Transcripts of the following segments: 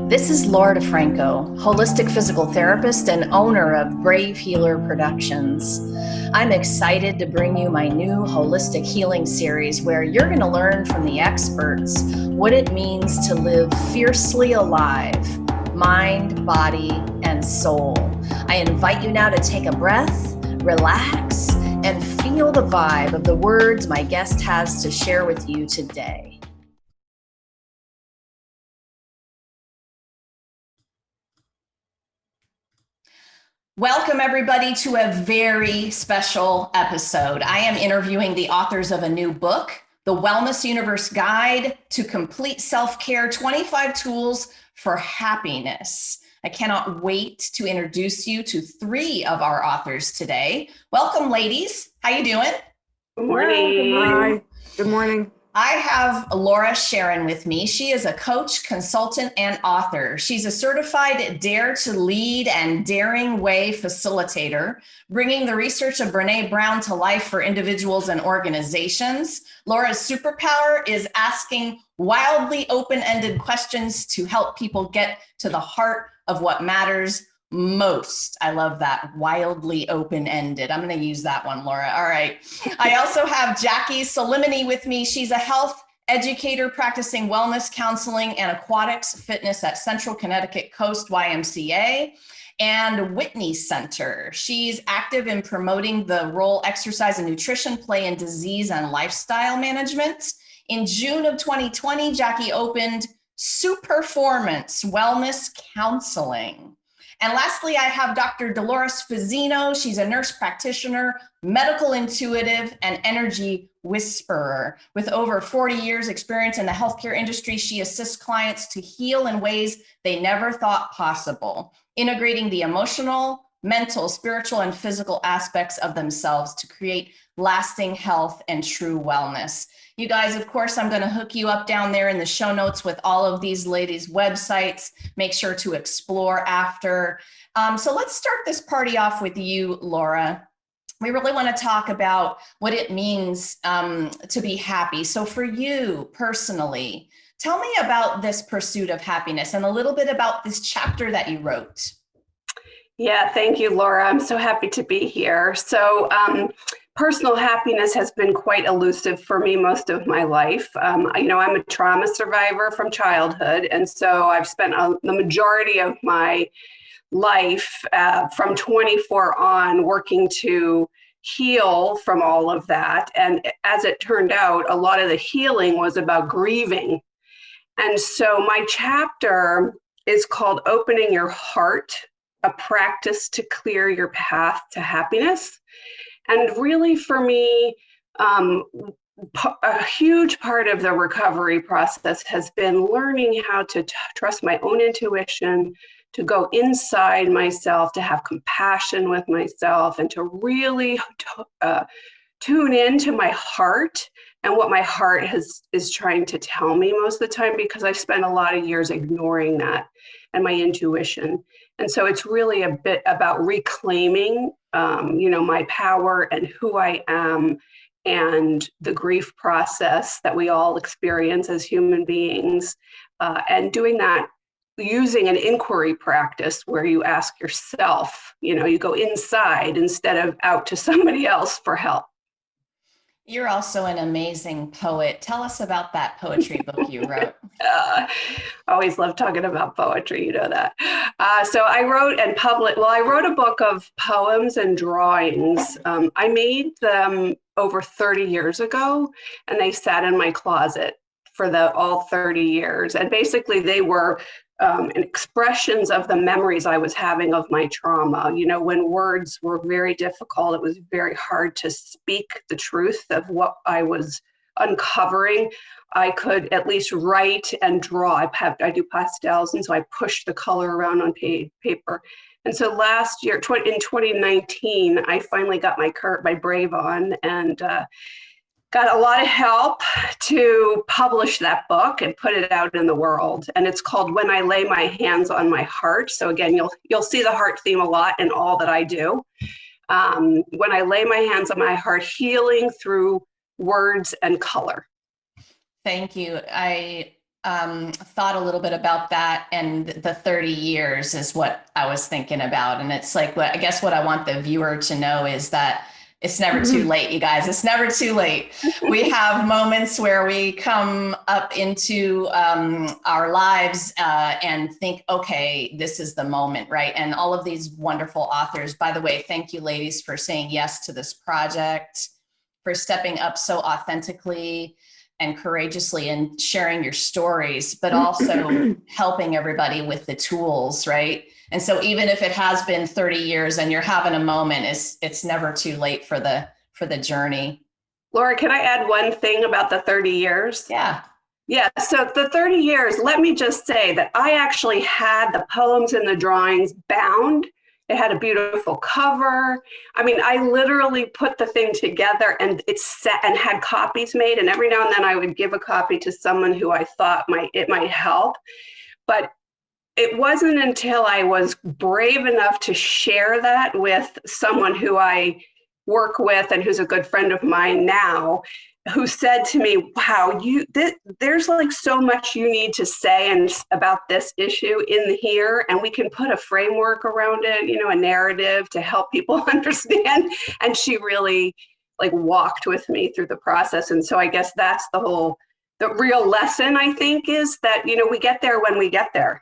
This is Laura DeFranco, holistic physical therapist and owner of Brave Healer Productions. I'm excited to bring you my new holistic healing series where you're going to learn from the experts what it means to live fiercely alive, mind, body, and soul. I invite you now to take a breath, relax, and feel the vibe of the words my guest has to share with you today. Welcome, everybody, to a very special episode. I am interviewing the authors of a new book, The Wellness Universe Guide to Complete Self-Care, 25 Tools for Happiness. I cannot wait to introduce you to three of our authors today. Welcome, ladies. How you doing? Good morning. Hi. Good morning. I have Laura Sharon with me. She is a coach, consultant, and author. She's a certified Dare to Lead and Daring Way facilitator, bringing the research of Brené Brown to life for individuals and organizations. Laura's superpower is asking wildly open-ended questions to help people get to the heart of what matters most. I love that. Wildly open-ended. I'm going to use that one, Laura. All right. I also have Jackie Solimini with me. She's a health educator practicing wellness counseling and aquatics fitness at Central Connecticut Coast YMCA and Whitney Center. She's active in promoting the role exercise and nutrition play in disease and lifestyle management. In June of 2020, Jackie opened Superformance Wellness Counseling. And lastly, I have Dr. Dolores Fazzino. She's a nurse practitioner, medical intuitive, and energy whisperer. With over 40 years experience in the healthcare industry, she assists clients to heal in ways they never thought possible, integrating the emotional, mental, spiritual, and physical aspects of themselves to create lasting health and true wellness. You guys, of course, I'm going to hook you up down there in the show notes with all of these ladies' websites. Make sure to explore after. So let's start this party off with you, Laura. We really want to talk about what it means to be happy. So for you personally, tell me about this pursuit of happiness and a little bit about this chapter that you wrote. Yeah, thank you, Laura. I'm so happy to be here. So personal happiness has been quite elusive for me most of my life. I'm a trauma survivor from childhood. And so I've spent the majority of my life from 24 on working to heal from all of that. And as it turned out, a lot of the healing was about grieving. And so my chapter is called Opening Your Heart, a practice to clear your path to happiness. And really for me, a huge part of the recovery process has been learning how to trust my own intuition, to go inside myself, to have compassion with myself, and to really tune into my heart and what my heart is trying to tell me most of the time, because I spent a lot of years ignoring that and my intuition. And so it's really a bit about reclaiming, my power and who I am, and the grief process that we all experience as human beings, and doing that using an inquiry practice where you ask yourself, you go inside instead of out to somebody else for help. You're also an amazing poet. Tell us about that poetry book you wrote. I always love talking about poetry, you know that. So I wrote a book of poems and drawings. I made them over 30 years ago, and they sat in my closet for all 30 years. And basically they were expressions of the memories I was having of my trauma. When words were very difficult, it was very hard to speak the truth of what I was uncovering. I could at least write and draw. I do pastels, and so I pushed the color around on paper. And so last year, in 2019, I finally got my brave on and got a lot of help to publish that book and put it out in the world. And it's called When I Lay My Hands on My Heart. So again, you'll see the heart theme a lot in all that I do. When I lay my hands on my heart, healing through words and color. Thank you. I thought a little bit about that, and the 30 years is what I was thinking about. And it's like, I guess what I want the viewer to know is that it's never too late, you guys. It's never too late. We have moments where we come up into our lives and think, okay, this is the moment, right? And all of these wonderful authors, by the way, thank you, ladies, for saying yes to this project, for stepping up so authentically and courageously and sharing your stories, but also helping everybody with the tools, right? And so even if it has been 30 years and you're having a moment, it's never too late for the journey. Laura, can I add one thing about the 30 years? Yeah. Yeah, so the 30 years, let me just say that I actually had the poems and the drawings bound. It had a beautiful cover. I mean, I literally put the thing together and it's set and had copies made. And every now and then I would give a copy to someone who I thought it might help. But it wasn't until I was brave enough to share that with someone who I work with and who's a good friend of mine now, who said to me, wow, there's like so much you need to say and about this issue in here, and we can put a framework around it, a narrative to help people understand. And she really like walked with me through the process. And so I guess that's the real lesson, I think, is that, we get there when we get there.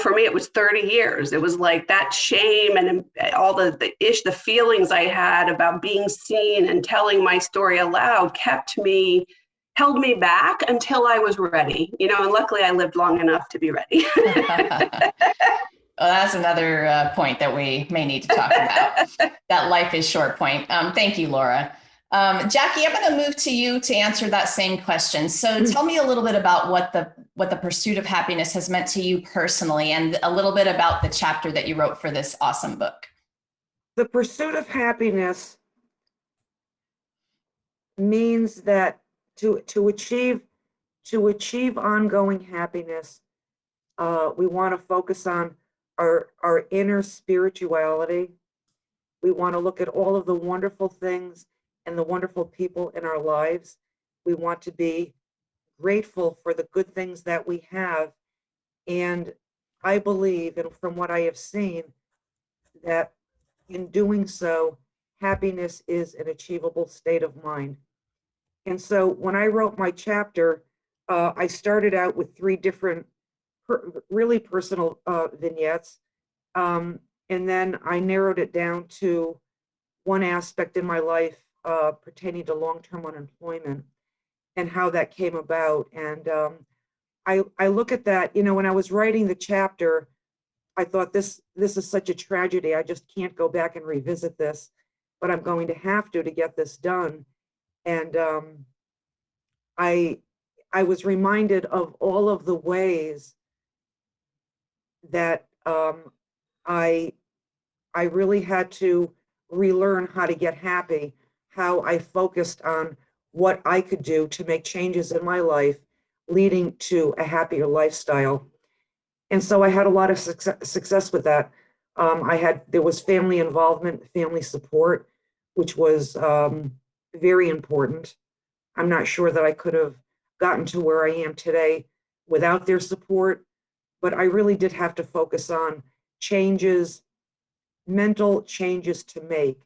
For me, it was 30 years. It was like that shame and all the feelings I had about being seen and telling my story aloud held me back until I was ready, and luckily I lived long enough to be ready. Well, that's another point that we may need to talk about. That life is short point. Thank you, Laura. Jackie, I'm going to move to you to answer that same question. So tell me a little bit about what the pursuit of happiness has meant to you personally, and a little bit about the chapter that you wrote for this awesome book. The pursuit of happiness means that to achieve ongoing happiness, we want to focus on our inner spirituality. We want to look at all of the wonderful things and the wonderful people in our lives. We want to be grateful for the good things that we have. And I believe, and from what I have seen, that in doing so, happiness is an achievable state of mind. And so when I wrote my chapter, I started out with 3 different really personal vignettes. And then I narrowed it down to one aspect in my life pertaining to long-term unemployment and how that came about. And I look at that, when I was writing the chapter, I thought this is such a tragedy. I just can't go back and revisit this, but I'm going to have to get this done. And I was reminded of all of the ways that I really had to relearn how to get happy, how I focused on what I could do to make changes in my life, leading to a happier lifestyle. And so I had a lot of success with that. There was family involvement, family support, which was very important. I'm not sure that I could have gotten to where I am today without their support, but I really did have to focus on mental changes to make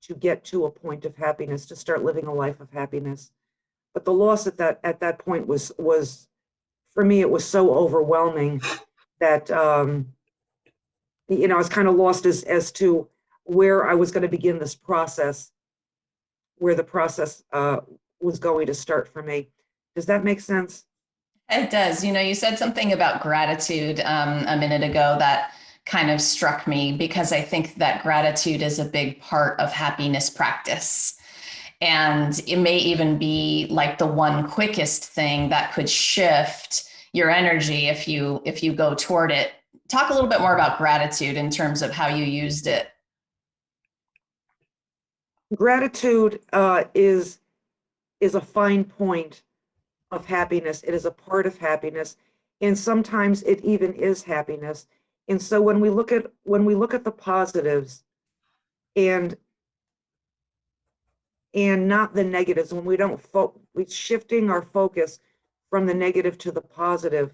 to get to a point of happiness, to start living a life of happiness. But the loss at that point was for me, it was so overwhelming that I was kind of lost as to where I was going to begin this process, where the process was going to start for me. Does that make sense? It does. You said something about gratitude a minute ago that kind of struck me, because I think that gratitude is a big part of happiness practice. And it may even be like the one quickest thing that could shift your energy if you go toward it. Talk a little bit more about gratitude in terms of how you used it. Gratitude is a fine point of happiness. It is a part of happiness, and sometimes it even is happiness. And so when we look at the positives and not the negatives, when we don't we're shifting our focus from the negative to the positive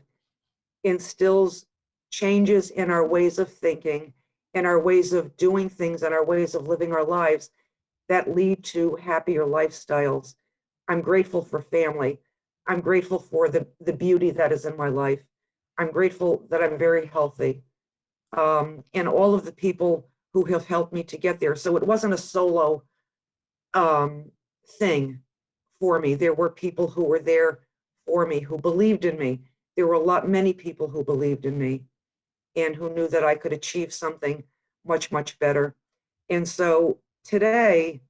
instills changes in our ways of thinking, in our ways of doing things, and our ways of living our lives that lead to happier lifestyles. I'm grateful for family. I'm grateful for the beauty that is in my life. I'm grateful that I'm very healthy, and all of the people who have helped me to get there. So it wasn't a solo thing for me. There were people who were there for me, who believed in me. There were many people who believed in me and who knew that I could achieve something much, much better. And so today,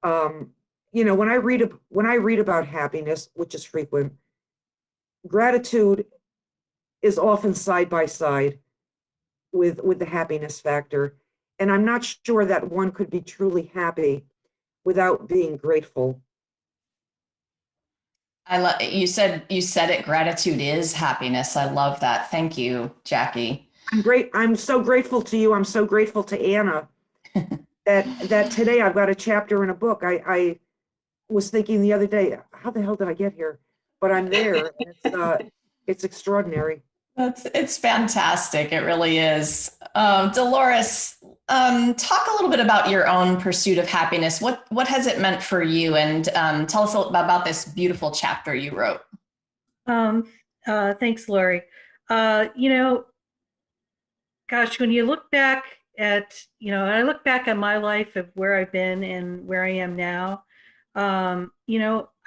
when I read about happiness, which is frequent, gratitude is often side by side with the happiness factor. And I'm not sure that one could be truly happy without being grateful. You said it. Gratitude is happiness. I love that. Thank you, Jackie. I'm so grateful to you. I'm so grateful to Anna that today I've got a chapter in a book. I was thinking the other day, how the hell did I get here? But I'm there. It's extraordinary. It's fantastic. It really is. Dolores, talk a little bit about your own pursuit of happiness. What has it meant for you? And tell us about this beautiful chapter you wrote. Thanks, Lori. Gosh, when you look back at, I look back at my life of where I've been and where I am now, I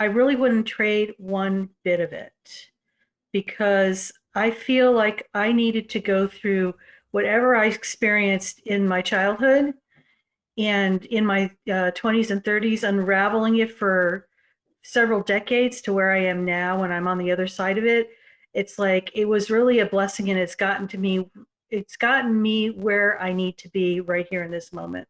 really wouldn't trade one bit of it, because I feel like I needed to go through whatever I experienced in my childhood and in my 20s and 30s, unraveling it for several decades to where I am now when I'm on the other side of it. It's like, it was really a blessing, and it's gotten me where I need to be right here in this moment.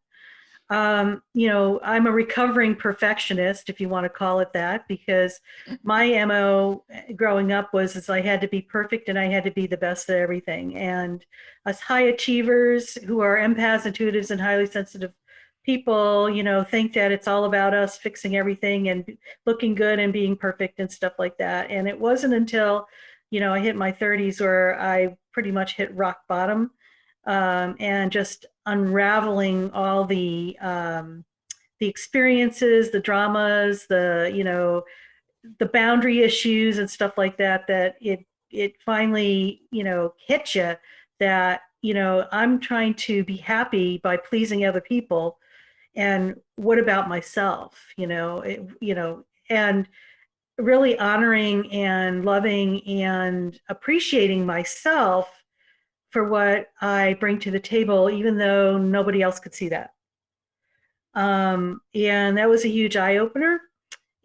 I'm a recovering perfectionist, if you want to call it that, because my MO growing up was I had to be perfect and I had to be the best at everything. And us high achievers who are empaths, intuitives, and highly sensitive people, think that it's all about us fixing everything and looking good and being perfect and stuff like that. And it wasn't until, I hit my 30s where I pretty much hit rock bottom. And just unraveling all the experiences, the dramas, the boundary issues and stuff like that, that it finally, hit you that, I'm trying to be happy by pleasing other people. And what about myself, and really honoring and loving and appreciating myself for what I bring to the table, even though nobody else could see that. And that was a huge eye opener.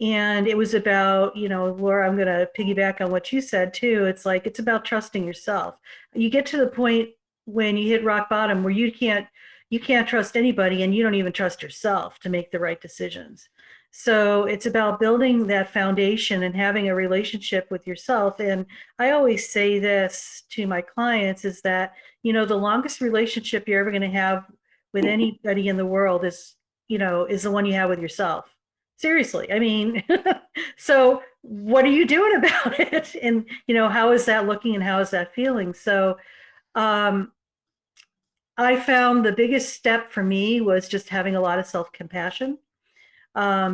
And it was about, Laura, I'm going to piggyback on what you said too. It's like, it's about trusting yourself. You get to the point when you hit rock bottom where you can't trust anybody, and you don't even trust yourself to make the right decisions. So it's about building that foundation and having a relationship with yourself. And I always say this to my clients is that, the longest relationship you're ever going to have with anybody in the world is the one you have with yourself. Seriously. I mean, so what are you doing about it? And, how is that looking and how is that feeling? So I found the biggest step for me was just having a lot of self-compassion.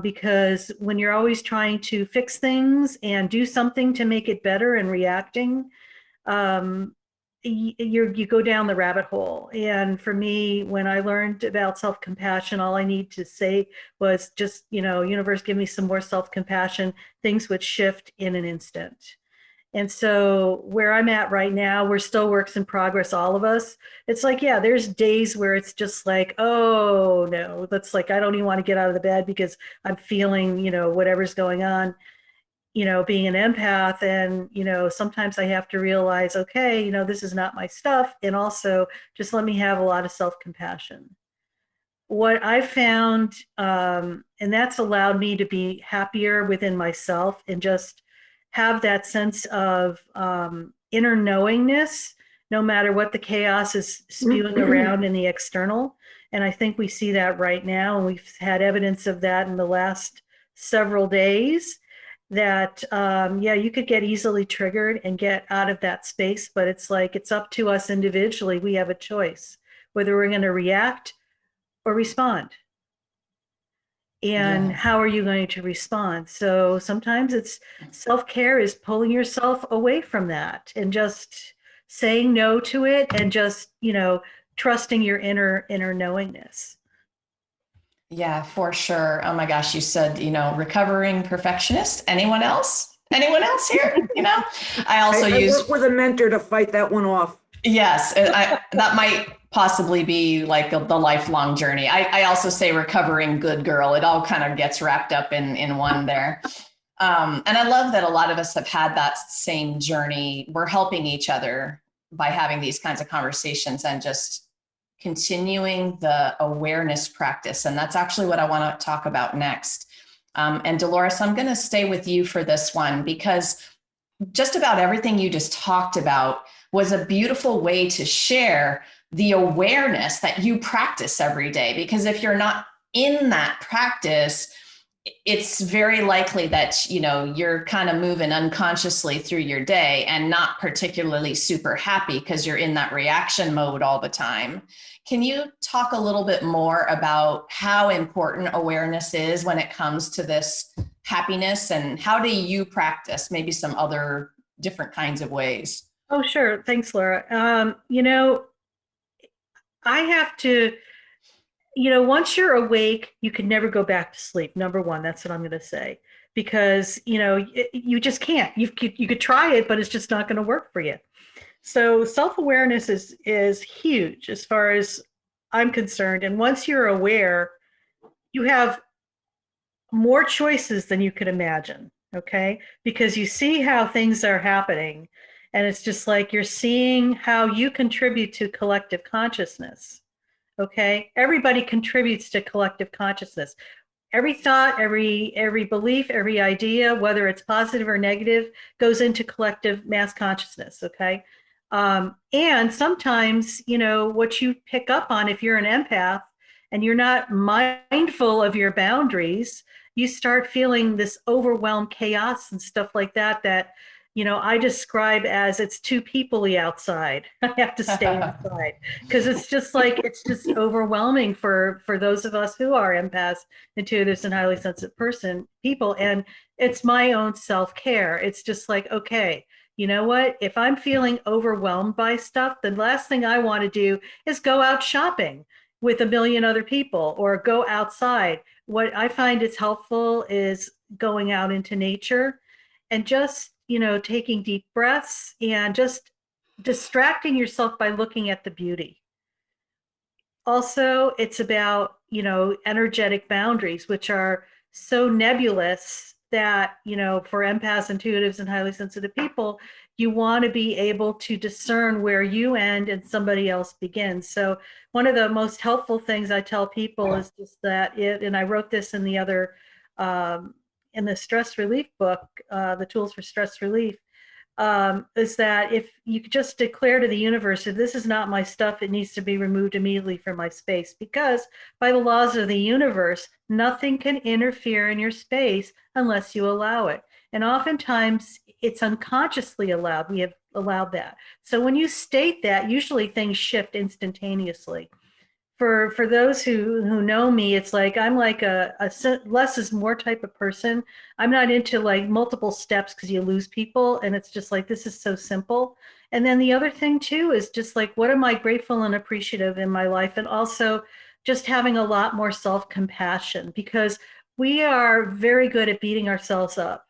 Because when you're always trying to fix things and do something to make it better and reacting, you go down the rabbit hole. And for me, when I learned about self-compassion, all I need to say was just, universe, give me some more self-compassion. Things would shift in an instant. And so where I'm at right now, we're still works in progress, all of us. It's like, yeah, there's days where it's just like, oh no, that's like, I don't even want to get out of the bed because I'm feeling, whatever's going on, being an empath. And, sometimes I have to realize, okay, this is not my stuff. And also just let me have a lot of self-compassion. What I found, and that's allowed me to be happier within myself and just have that sense of inner knowingness, no matter what the chaos is spewing around in the external. And I think we see that right now. And we've had evidence of that in the last several days. that, yeah, you could get easily triggered and get out of that space, but it's like, it's up to us individually. We have a choice whether we're going to react or respond. And Yeah. how are you going to respond? So sometimes it's self-care is pulling yourself away from that and just saying no to it and just, trusting your inner knowingness. Yeah, for sure. Oh my gosh, you said, recovering perfectionist. Anyone else? Anyone else here? I also I use, work with a mentor to fight that one off. yes, that might possibly be like the lifelong journey. I also say recovering good girl. It all kind of gets wrapped up in one there. And I love that a lot of us have had that same journey. We're helping each other by having these kinds of conversations and just continuing the awareness practice. And that's actually what I want to talk about next. And Dolores, I'm going to stay with you for this one because just about everything you just talked about was a beautiful way to share the awareness that you practice every day. Because if you're not in that practice, it's very likely that, you're kind of moving unconsciously through your day and not particularly super happy because you're in that reaction mode all the time. Can you talk a little bit more about how important awareness is when it comes to this happiness, and how do you practice maybe some other different kinds of ways? Oh, sure. Thanks, Laura. I have to, once you're awake, you can never go back to sleep. Number one, that's what I'm going to say, because, you just can't. You could try it, but it's just not going to work for you. So self-awareness is huge as far as I'm concerned. And once you're aware, you have more choices than you could imagine, okay? Because you see how things are happening, and it's just like you're seeing how you contribute to collective consciousness, okay? Everybody contributes to collective consciousness. Every thought, every belief, every idea, whether it's positive or negative, goes into collective mass consciousness, okay? And sometimes, what you pick up on, if you're an empath and you're not mindful of your boundaries, you start feeling this overwhelmed chaos and stuff like that, I describe as it's too peoply outside. I have to stay inside because it's just overwhelming for those of us who are empaths, intuitives, and highly sensitive people. And it's my own self-care. It's just like, okay, you know what? If I'm feeling overwhelmed by stuff, the last thing I want to do is go out shopping with a million other people or go outside. What I find is helpful is going out into nature and just, taking deep breaths and just distracting yourself by looking at the beauty. Also, it's about, energetic boundaries, which are so nebulous that, for empaths, intuitives, and highly sensitive people, you want to be able to discern where you end and somebody else begins. So one of the most helpful things I tell people is just that and I wrote this in the other, in the stress relief book, the tools for stress relief, is that if you could just declare to the universe, if this is not my stuff, it needs to be removed immediately from my space, because by the laws of the universe, nothing can interfere in your space unless you allow it. And oftentimes it's unconsciously allowed. We have allowed that. So when you state that, usually things shift instantaneously. For those who know me, it's like I'm like a less is more type of person. I'm not into like multiple steps because you lose people, and it's just like, this is so simple. And then the other thing too is just like, what am I grateful and appreciative in my life? And also just having a lot more self-compassion, because we are very good at beating ourselves up.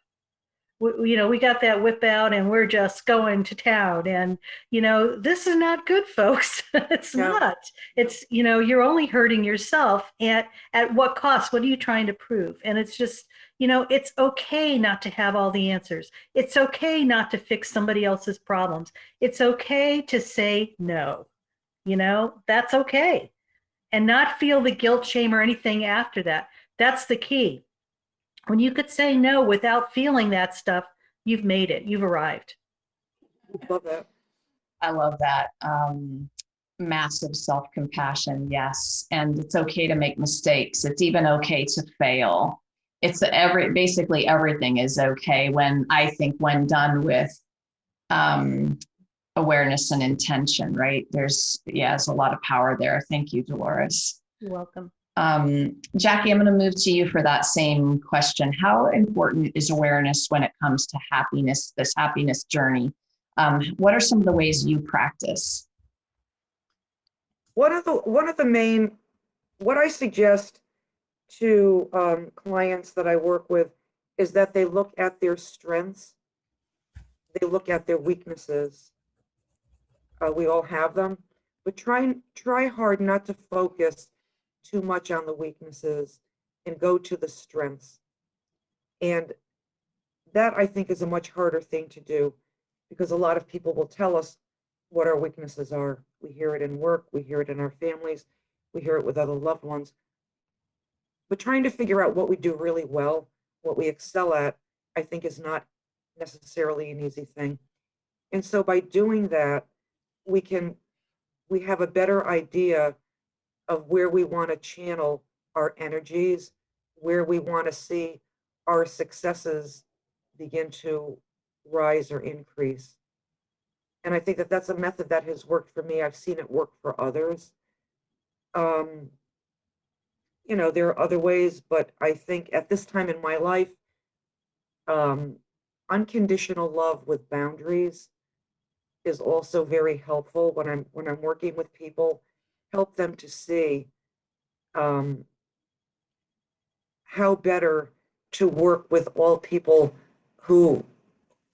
We got that whip out and we're just going to town, and this is not good, folks. It's not. It's you're only hurting yourself. At what cost? What are you trying to prove? And it's just, it's okay not to have all the answers. It's okay not to fix somebody else's problems. It's okay to say no. That's okay, and not feel the guilt, shame, or anything after that. That's the key. When you could say no without feeling that stuff, you've made it. You've arrived. Love that. I love that. Massive self-compassion, yes. And it's okay to make mistakes. It's even okay to fail. it's basically everything is okay when I think when done with awareness and intention, right? There's a lot of power there. Thank you, Dolores. You're welcome. Jackie, I'm going to move to you for that same question. How important is awareness when it comes to happiness, this happiness journey? What are some of the ways you practice? What I suggest to clients that I work with is that they look at their strengths, they look at their weaknesses. We all have them, but try hard not to focus too much on the weaknesses and go to the strengths. And that, I think, is a much harder thing to do, because a lot of people will tell us what our weaknesses are. We hear it in work, we hear it in our families, we hear it with other loved ones. But trying to figure out what we do really well, what we excel at, I think is not necessarily an easy thing. And so by doing that, we have a better idea of where we want to channel our energies, where we want to see our successes begin to rise or increase. And I think that that's a method that has worked for me. I've seen it work for others. There are other ways, but I think at this time in my life, unconditional love with boundaries is also very helpful when I'm working with people. Help them to see how better to work with all people who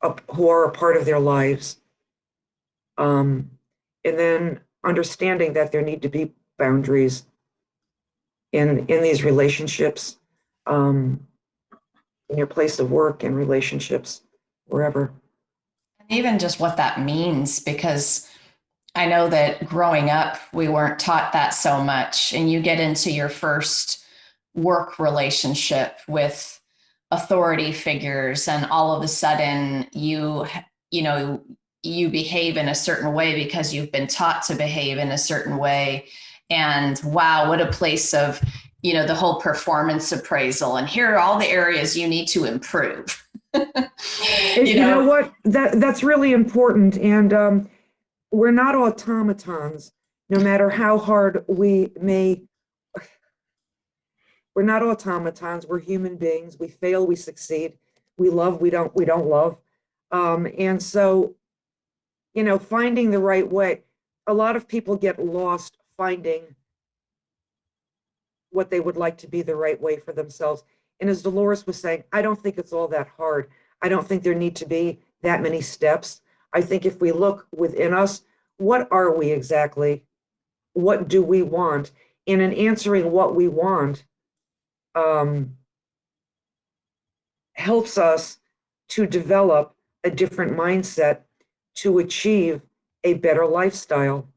are a part of their lives. And then understanding that there need to be boundaries in these relationships, in your place of work, in relationships, wherever. Even just what that means, because I know that growing up, we weren't taught that so much. And you get into your first work relationship with authority figures, and all of a sudden you behave in a certain way because you've been taught to behave in a certain way. And wow, what a place of, the whole performance appraisal. And here are all the areas you need to improve. You know what? That's really important. And we're not automatons, no matter how hard we're not automatons. We're human beings. We fail, we succeed. We love, we don't love. And so, finding the right way. A lot of people get lost finding what they would like to be the right way for themselves. And as Dolores was saying, I don't think it's all that hard. I don't think there need to be that many steps. I think if we look within us, what are we exactly? What do we want? And in answering what we want, helps us to develop a different mindset to achieve a better lifestyle.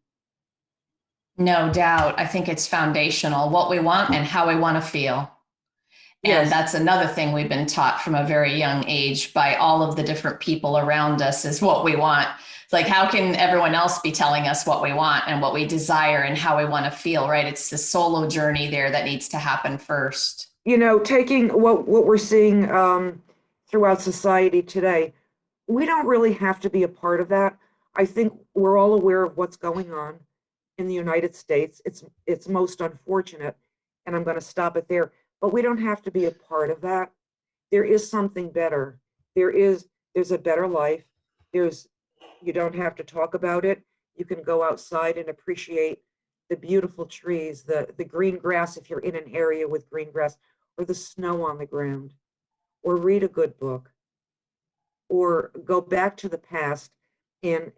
No doubt. I think it's foundational, what we want and how we want to feel. Yes. And that's another thing we've been taught from a very young age by all of the different people around us is what we want. It's like, how can everyone else be telling us what we want and what we desire and how we want to feel, right? It's the solo journey there that needs to happen first. Taking what we're seeing throughout society today, we don't really have to be a part of that. I think we're all aware of what's going on in the United States. It's most unfortunate, and I'm going to stop it there. But we don't have to be a part of that. There is something better. There's a better life. You don't have to talk about it. You can go outside and appreciate the beautiful trees, the green grass if you're in an area with green grass, or the snow on the ground, or read a good book, or go back to the past and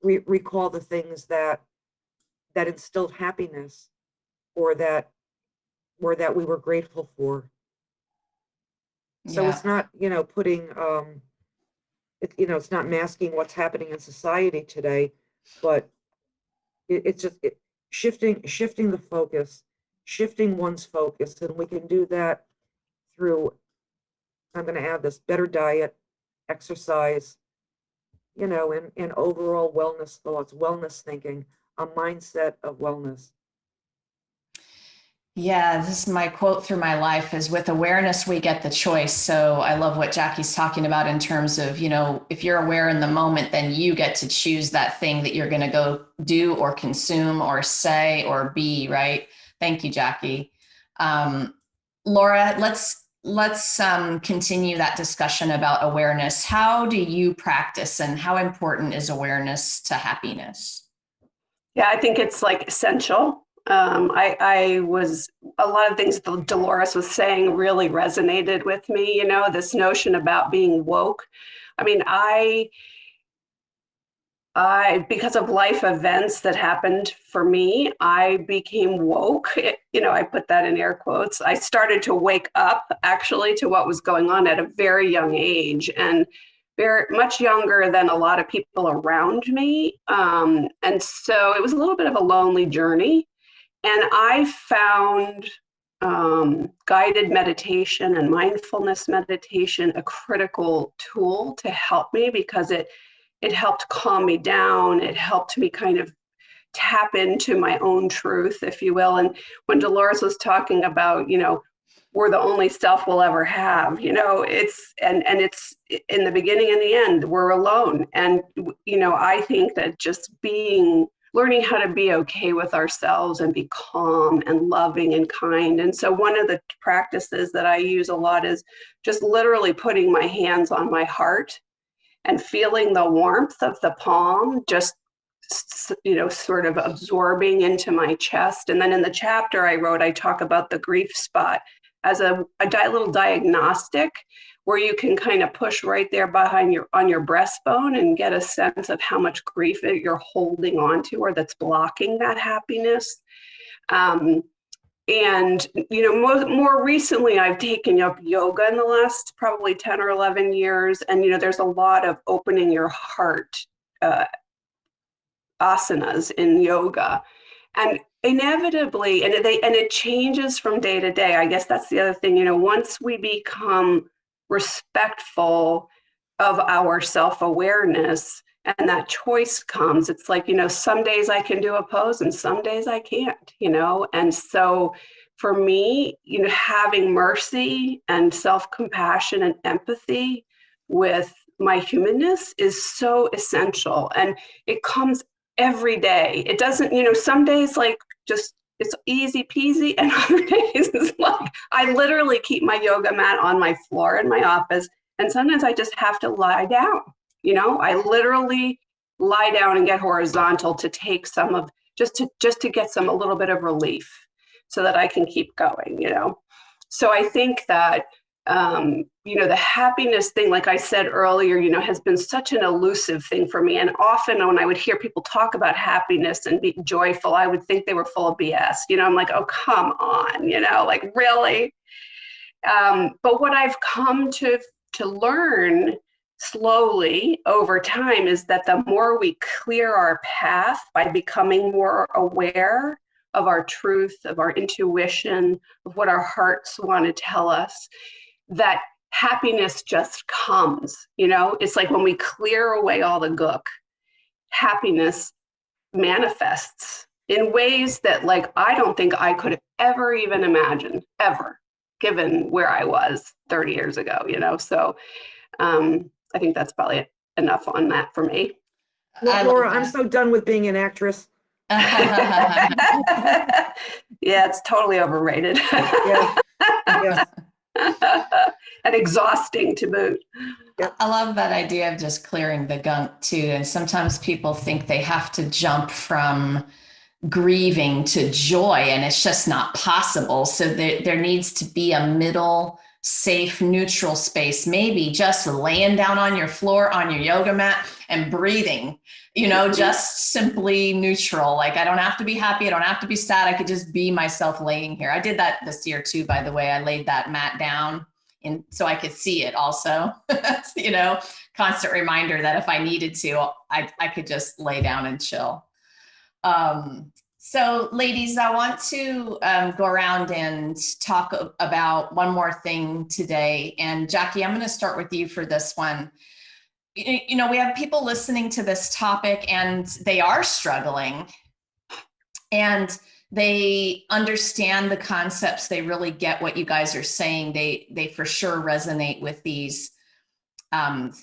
recall the things that instilled happiness, or that we were grateful for. So Yeah. it's not, putting, it's not masking what's happening in society today, but it's just shifting the focus, shifting one's focus. And we can do that through, I'm going to add this, better diet, exercise, and overall wellness thoughts, wellness thinking, a mindset of wellness. Yeah, this is my quote through my life is with awareness, we get the choice. So I love what Jackie's talking about in terms of, if you're aware in the moment, then you get to choose that thing that you're going to go do or consume or say or be, right? Thank you, Jackie. Laura, let's continue that discussion about awareness. How do you practice and how important is awareness to happiness? Yeah, I think it's like essential. I was, a lot of things that Dolores was saying really resonated with me, this notion about being woke. I mean, because of life events that happened for me, I became woke. I put that in air quotes. I started to wake up actually to what was going on at a very young age, and very much younger than a lot of people around me. And so it was a little bit of a lonely journey. And I found guided meditation and mindfulness meditation a critical tool to help me, because it helped calm me down. It helped me kind of tap into my own truth, if you will. And when Dolores was talking about, we're the only self we'll ever have, it's in the beginning and the end, we're alone. And, I think that just learning how to be okay with ourselves and be calm and loving and kind. And so one of the practices that I use a lot is just literally putting my hands on my heart and feeling the warmth of the palm, just, sort of absorbing into my chest. And then in the chapter I wrote, I talk about the grief spot as a little diagnostic where you can kind of push right there on your breastbone and get a sense of how much grief you're holding on to or that's blocking that happiness. And, more recently, I've taken up yoga in the last probably 10 or 11 years. And, there's a lot of opening your heart asanas in yoga. And inevitably, and it changes from day to day. I guess that's the other thing, once we become respectful of our self-awareness, and that choice comes, it's like, some days I can do a pose and some days I can't, and so for me, having mercy and self-compassion and empathy with my humanness is so essential, and it comes every day. It doesn't, some days like just it's easy peasy, and other days it's like I literally keep my yoga mat on my floor in my office, and sometimes I just have to lie down. I literally lie down and get horizontal to take some of just to get a little bit of relief so that I can keep going, So I think that, the happiness thing, like I said earlier, has been such an elusive thing for me. And often when I would hear people talk about happiness and be joyful, I would think they were full of BS. I'm like, oh, come on, like really? But what I've come to learn slowly over time is that the more we clear our path by becoming more aware of our truth, of our intuition, of what our hearts want to tell us, that happiness just comes. It's like when we clear away all the gook, happiness manifests in ways that like I don't think I could have ever even imagined, ever, given where I was 30 years ago, So I think that's probably enough on that for me. Laura, I'm so done with being an actress. Yeah, it's totally overrated. Yeah. Yes. And exhausting to boot. Yep. I love that idea of just clearing the gunk too. And sometimes people think they have to jump from grieving to joy, and it's just not possible. So there needs to be a middle, safe, neutral space, maybe just laying down on your floor, on your yoga mat and breathing, just simply neutral. Like I don't have to be happy. I don't have to be sad. I could just be myself laying here. I did that this year too, by the way. I laid that mat down so I could see it also, constant reminder that if I needed to, I could just lay down and chill. So ladies, I want to go around and talk about one more thing today. And Jackie, I'm going to start with you for this one. We have people listening to this topic and they are struggling. And they understand the concepts. They really get what you guys are saying. They for sure resonate with these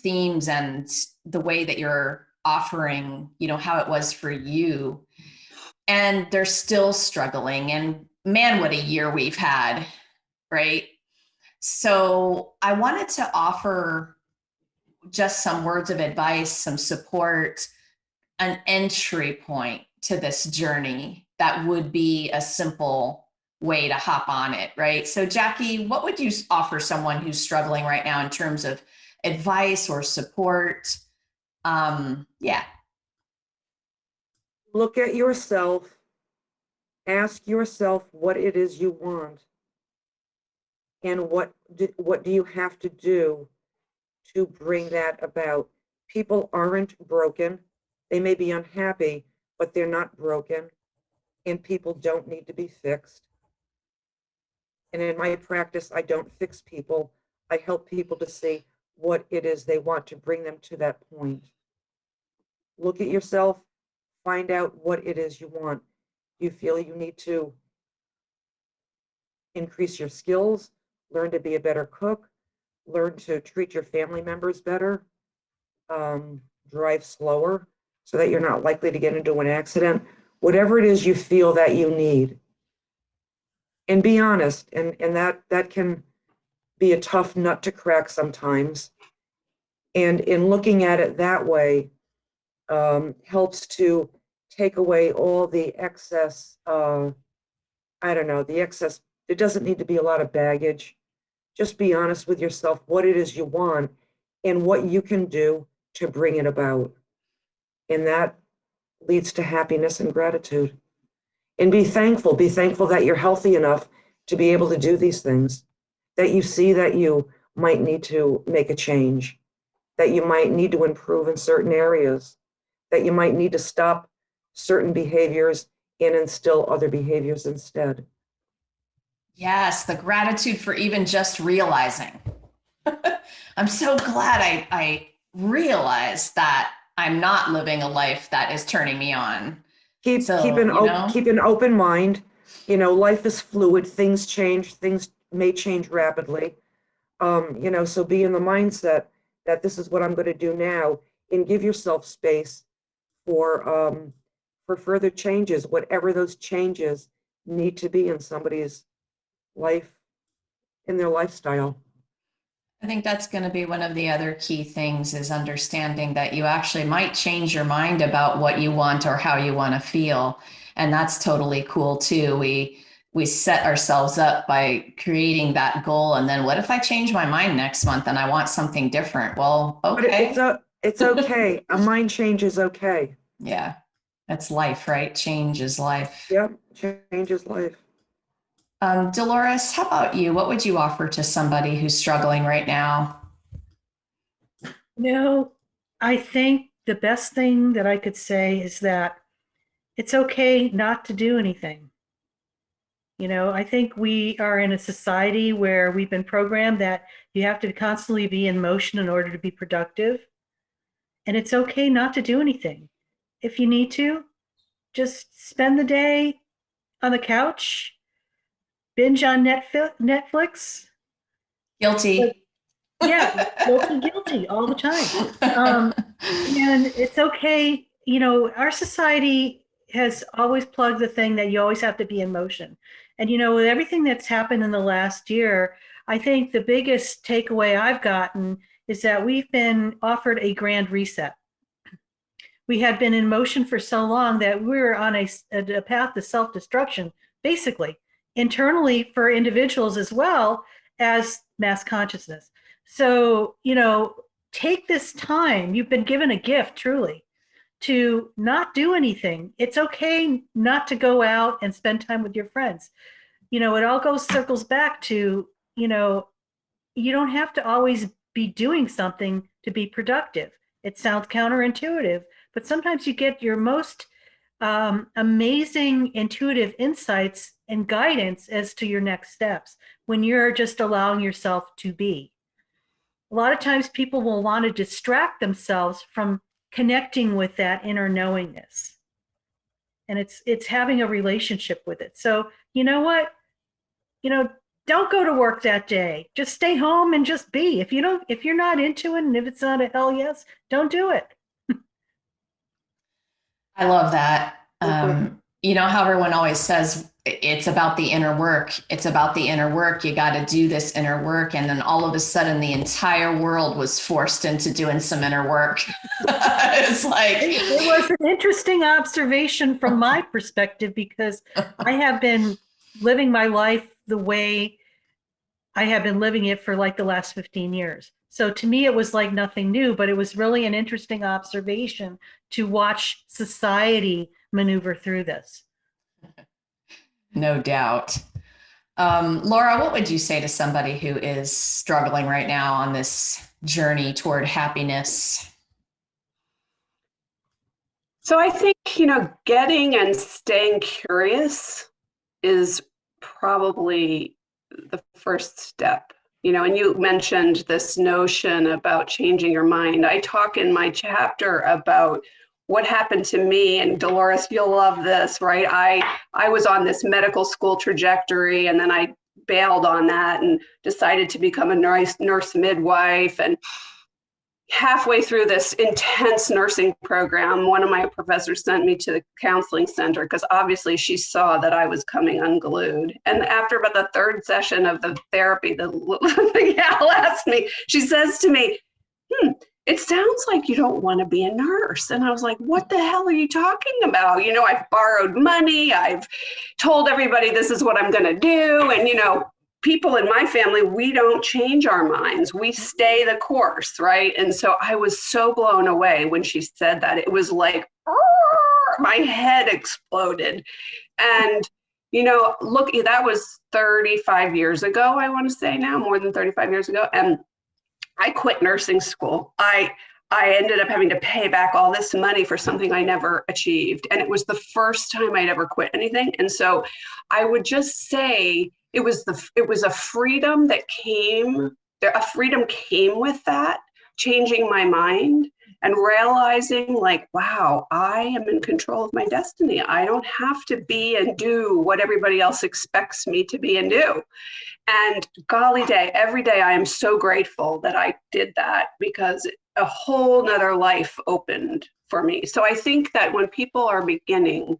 themes and the way that you're offering, you know, how it was for you. And they're still struggling. And man, what a year we've had, right? So I wanted to offer just some words of advice, some support, an entry point to this journey that would be a simple way to hop on it, right? So Jackie, what would you offer someone who's struggling right now in terms of advice or support? Yeah. Look at yourself, ask yourself what it is you want, and what do you have to do to bring that about. People aren't broken. They may be unhappy, but they're not broken, and people don't need to be fixed. And in my practice, I don't fix people. I help people to see what it is they want to bring them to that point. Look at yourself, find out what it is you want. You feel you need to increase your skills, learn to be a better cook, learn to treat your family members better, drive slower so that you're not likely to get into an accident. Whatever it is you feel that you need. And be honest, and that can be a tough nut to crack sometimes. And in looking at it that way, helps to take away all the excess, the excess. It doesn't need to be a lot of baggage. Just be honest with yourself what it is you want and what you can do to bring it about. And that leads to happiness and gratitude. And be thankful that you're healthy enough to be able to do these things, that you see that you might need to make a change, that you might need to improve in certain areas, that you might need to stop certain behaviors and instill other behaviors instead. Yes, the gratitude for even just realizing. I'm so glad I realized that I'm not living a life that is turning me on. Keep an open mind. You know, life is fluid. Things change. Things may change rapidly. So be in the mindset that this is what I'm going to do now, and give yourself space for further changes, whatever those changes need to be in somebody's life, in their lifestyle. I think that's going to be one of the other key things, is understanding that you actually might change your mind about what you want or how you want to feel. And that's totally cool too. We set ourselves up by creating that goal. And then what if I change my mind next month and I want something different? Well, okay. But it's okay. A mind change is okay. Yeah. That's life, right? Change is life. Yep. Change is life. Dolores, how about you? What would you offer to somebody who's struggling right now? I think the best thing that I could say is that it's okay not to do anything. I think we are in a society where we've been programmed that you have to constantly be in motion in order to be productive. And it's okay not to do anything. If you need to, just spend the day on the couch, binge on Netflix. Guilty. Guilty all the time. And it's okay. Our society has always plugged the thing that you always have to be in motion. And, with everything that's happened in the last year, I think the biggest takeaway I've gotten is that we've been offered a grand reset. We had been in motion for so long that we were on a path to self-destruction, basically, internally for individuals as well as mass consciousness. So, take this time. You've been given a gift, truly, to not do anything. It's okay not to go out and spend time with your friends. It all circles back to, you don't have to always be doing something to be productive. It sounds counterintuitive, but sometimes you get your most amazing intuitive insights and guidance as to your next steps when you're just allowing yourself to be. A lot of times people will want to distract themselves from connecting with that inner knowingness. and it's having a relationship with it. So you know what, don't go to work that day. Just stay home and just be. If you're not into it, and if it's not a hell yes, don't do it. I love that. Okay. How everyone always says it's about the inner work. It's about the inner work. You got to do this inner work. And then all of a sudden the entire world was forced into doing some inner work. It's like, it was an interesting observation from my perspective, because I have been living my life the way I have been living it for like the last 15 years. So to me, it was like nothing new, but it was really an interesting observation to watch society maneuver through this. no doubt. Laura, what would you say to somebody who is struggling right now on this journey toward happiness? So I think, getting and staying curious is probably the first step. And you mentioned this notion about changing your mind. I talk in my chapter about what happened to me, and Dolores, you'll love this, right? I was on this medical school trajectory, and then I bailed on that and decided to become a nurse midwife. And halfway through this intense nursing program, one of my professors sent me to the counseling center because obviously she saw that I was coming unglued. And after about the third session of the therapy, the gal asked me, she says to me, it sounds like you don't want to be a nurse. And I was like, what the hell are you talking about? I've borrowed money. I've told everybody this is what I'm going to do. And, people in my family, we don't change our minds. We stay the course, right? And so I was so blown away when she said that. It was like, my head exploded. And, look, that was 35 years ago, I want to say now, more than 35 years ago. And I quit nursing school. I ended up having to pay back all this money for something I never achieved. And it was the first time I'd ever quit anything. And so I would just say, it was a freedom that came with that, changing my mind and realizing like, wow, I am in control of my destiny. I don't have to be and do what everybody else expects me to be and do. And golly day, every day I am so grateful that I did that, because a whole nother life opened for me. So I think that when people are beginning,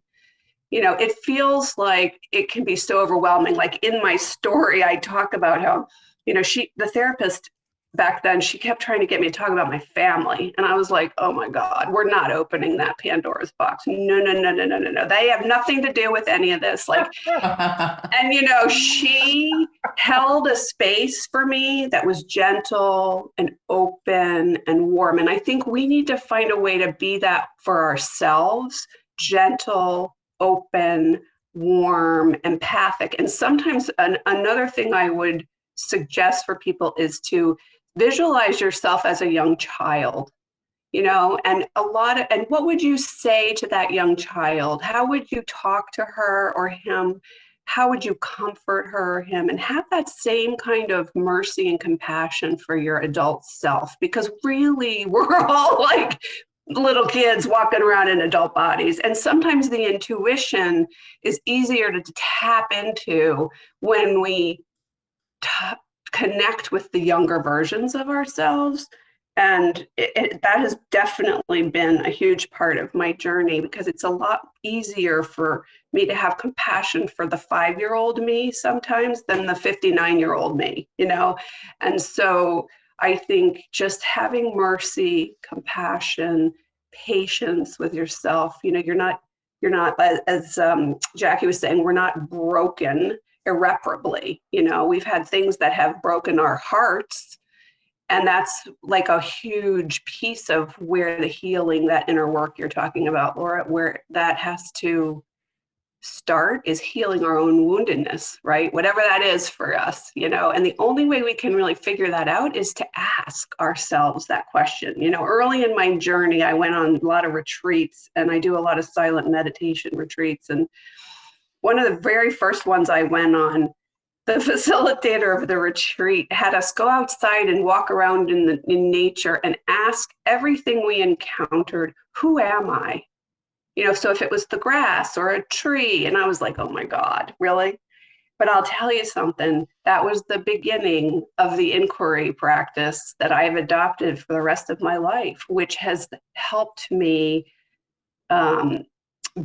it feels like it can be so overwhelming. Like in my story, I talk about how, the therapist back then, she kept trying to get me to talk about my family. And I was like, oh my God, we're not opening that Pandora's box. No. They have nothing to do with any of this. Like, and she held a space for me that was gentle and open and warm. And I think we need to find a way to be that for ourselves, gentle, open, warm, empathic. And sometimes another thing I would suggest for people is to visualize yourself as a young child, and and what would you say to that young child? How would you talk to her or him? How would you comfort her or him? And have that same kind of mercy and compassion for your adult self, because really we're all like little kids walking around in adult bodies. And sometimes the intuition is easier to tap into when we connect with the younger versions of ourselves. And that has definitely been a huge part of my journey, because it's a lot easier for me to have compassion for the 5-year-old me sometimes than the 59-year-old me, And so I think just having mercy, compassion, patience with yourself, you're not, as Jackie was saying, we're not broken irreparably. We've had things that have broken our hearts, and that's like a huge piece of where the healing, that inner work you're talking about, Laura, where that has to start is healing our own woundedness, right? Whatever that is for us, and the only way we can really figure that out is to ask ourselves that question. Early in my journey, I went on a lot of retreats, and I do a lot of silent meditation retreats. And one of the very first ones I went on, the facilitator of the retreat had us go outside and walk around in nature and ask everything we encountered, who am I? so if it was the grass or a tree, and I was like, oh my God, really? But I'll tell you something, that was the beginning of the inquiry practice that I've adopted for the rest of my life, which has helped me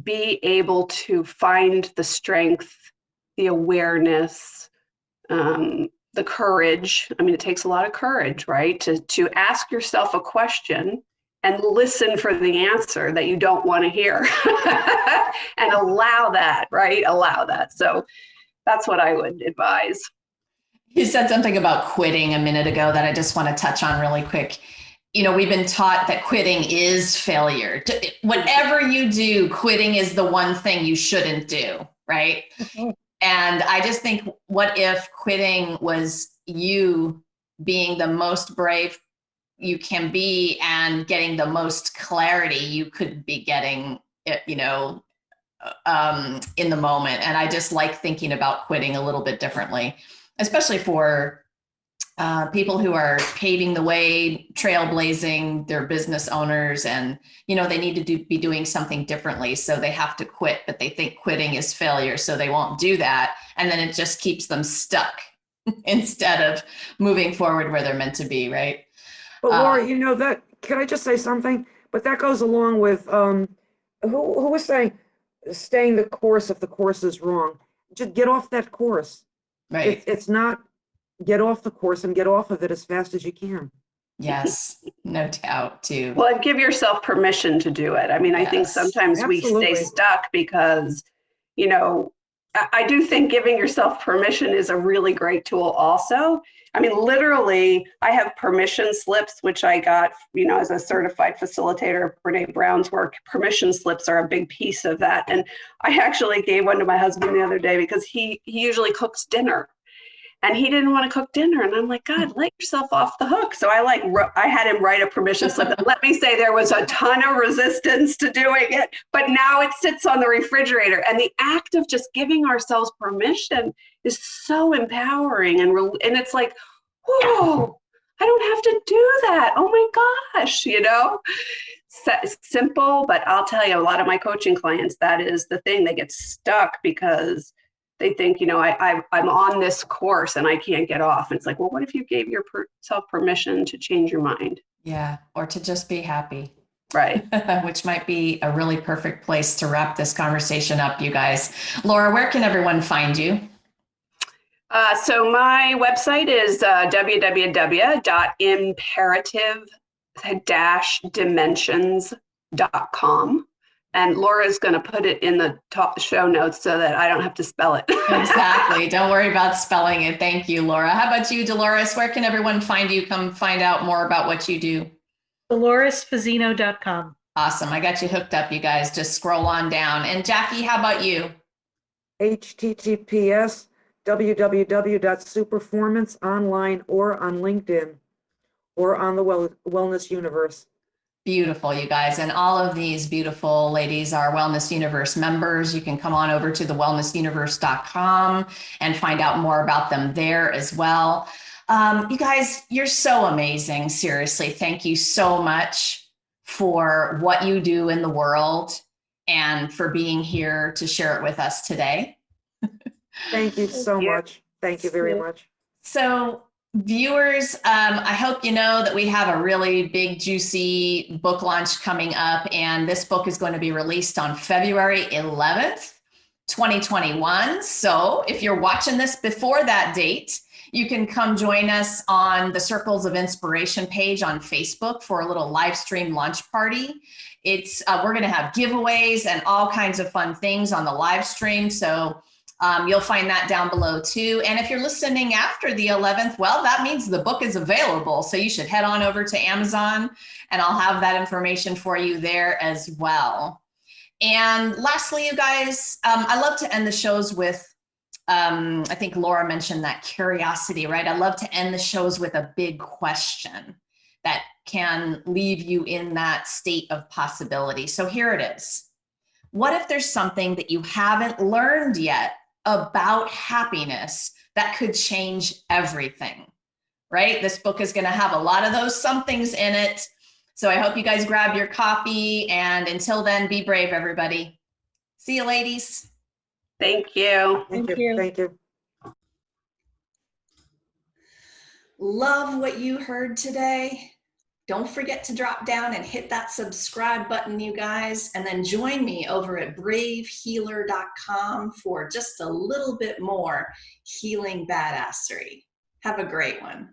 be able to find the strength, the awareness, the courage. I mean, it takes a lot of courage, right? To ask yourself a question and listen for the answer that you don't want to hear and allow that, right? Allow that. So that's what I would advise. You said something about quitting a minute ago that I just want to touch on really quick. We've been taught that quitting is failure. Whatever you do, quitting is the one thing you shouldn't do, right? And I just think, what if quitting was you being the most brave you can be and getting the most clarity you could be getting, in the moment. And I just like thinking about quitting a little bit differently, especially for people who are paving the way, trailblazing, they're business owners, and they need to be doing something differently, so they have to quit, but they think quitting is failure, so they won't do that, and then it just keeps them stuck instead of moving forward where they're meant to be, right? But Laura, that, can I just say something? But that goes along with who was saying staying the course if the course is wrong. Just get off that course. Right. It's not. Get off the course and get off of it as fast as you can. Yes, no doubt too. Well, and give yourself permission to do it. I mean, I think sometimes absolutely. we stay stuck because, I do think giving yourself permission is a really great tool also. I mean, literally, I have permission slips, which I got, as a certified facilitator of Brene Brown's work. Permission slips are a big piece of that. And I actually gave one to my husband the other day because he usually cooks dinner. And he didn't want to cook dinner. And I'm like, God, let yourself off the hook. So I had him write a permission slip. And let me say, there was a ton of resistance to doing it, but now it sits on the refrigerator. And the act of just giving ourselves permission is so empowering. And it's like, whoa, I don't have to do that. Oh my gosh, simple. But I'll tell you, a lot of my coaching clients, that is the thing. They get stuck because they think, I'm on this course and I can't get off. And it's like, well, what if you gave yourself permission to change your mind? Yeah, or to just be happy. Right. Which might be a really perfect place to wrap this conversation up, you guys. Laura, where can everyone find you? So my website is www.imperative-dimensions.com. And Laura's going to put it in the top show notes so that I don't have to spell it. Exactly. Don't worry about spelling it. Thank you, Laura. How about you, Dolores? Where can everyone find you? Come find out more about what you do. DoloresFazzino.com. Awesome. I got you hooked up, you guys. Just scroll on down. And Jackie, how about you? https www.superformance online or on LinkedIn or on the Wellness Universe. Beautiful, you guys. And all of these beautiful ladies are Wellness Universe members. You can come on over to the wellnessuniverse.com and find out more about them there as well. You guys, you're so amazing. Seriously, thank you so much for what you do in the world and for being here to share it with us today. Thank you so much. Thank you very much. So viewers, I hope you know that we have a really big, juicy book launch coming up, and this book is going to be released on February 11th, 2021. So if you're watching this before that date, you can come join us on the Circles of Inspiration page on Facebook for a little live stream launch party. We're going to have giveaways and all kinds of fun things on the live stream. So you'll find that down below too. And if you're listening after the 11th, well, that means the book is available. So you should head on over to Amazon and I'll have that information for you there as well. And lastly, you guys, I love to end the shows with, I think Laura mentioned that curiosity, right? I love to end the shows with a big question that can leave you in that state of possibility. So here it is. What if there's something that you haven't learned yet about happiness that could change everything, right? This book is going to have a lot of those somethings in it. So I hope you guys grab your copy, and until then, be brave, everybody. See you, ladies. Thank you. Thank Thank you. you. Thank you. Love what you heard today. Don't forget to drop down and hit that subscribe button, you guys, and then join me over at bravehealer.com for just a little bit more healing badassery. Have a great one.